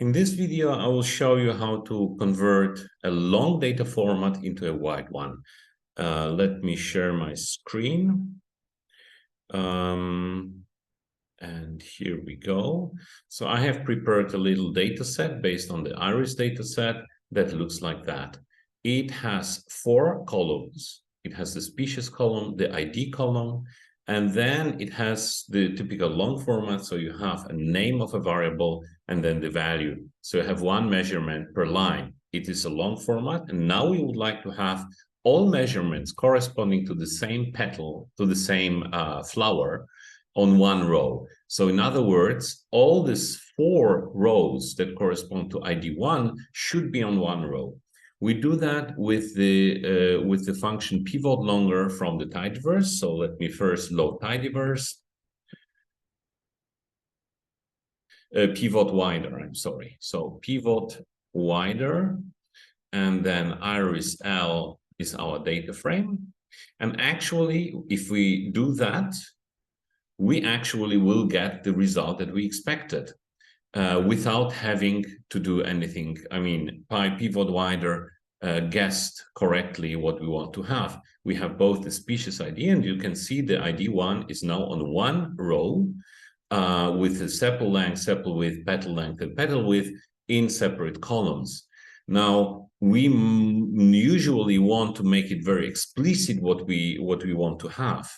In this video, I will show you how to convert a long data format into a wide one. Let me share my screen. And here we go. So I have prepared a little data set based on the iris data set that looks like that. It has 4 columns. It has the species column, the ID column, and then it has the typical long format. So you have a name of a variable and then the value. So you have one measurement per line. It is a long format. And now we would like to have all measurements corresponding to the same petal, to the same flower on one row. So in other words, all these 4 rows that correspond to ID1 should be on one row. We do that with the function pivot longer from the tidyverse. So let me first load tidyverse. Pivot wider, I'm sorry. So pivot wider, and then iris L is our data frame. And actually, if we do that, we actually will get the result that we expected without having to do anything. I mean, pivot wider guessed correctly what we want to have. We have both the species ID, and you can see the ID1 is now on one row with the sepal length, sepal width, petal length, and petal width in separate columns. Now, we usually want to make it very explicit what we want to have.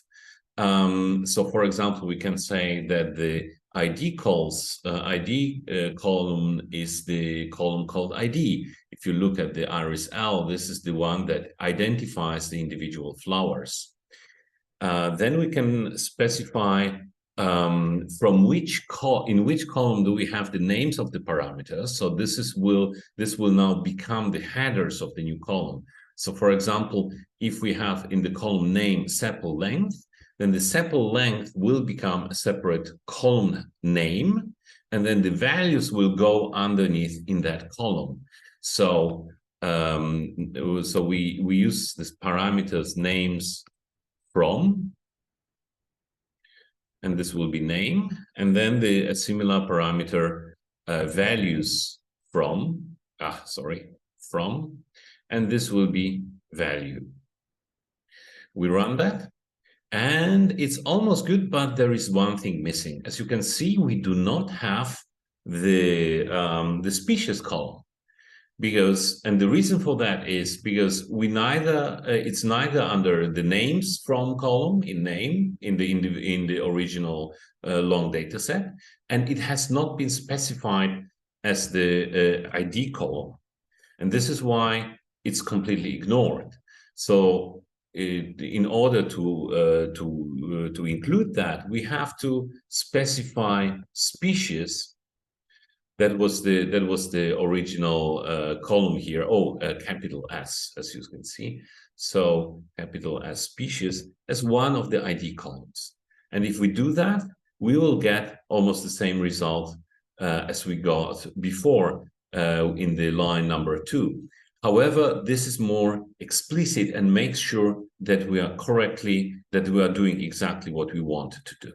So, for example, we can say that the ID column is the column called ID. If you look at the iris L, this is the one that identifies the individual flowers. Then we can specify from which in which column do we have the names of the parameters. So this will now become the headers of the new column. So, for example, if we have in the column name sepal length, then the sepal length will become a separate column name, and then the values will go underneath in that column. So, we use this parameters names from, and this will be name, and then a similar parameter values from, and this will be value. We run that. And it's almost good, but there is one thing missing. As you can see, we do not have the species column, and the reason for that is because it's neither under the names from column in the original long data set, and it has not been specified as the ID column, and this is why it's completely ignored. So in order to include that, we have to specify species. That was the original column here. Capital S, as you can see. So capital S species as one of the ID columns. And if we do that, we will get almost the same result as we got before in the line number 2. However, this is more explicit and makes sure that we are doing exactly what we want to do.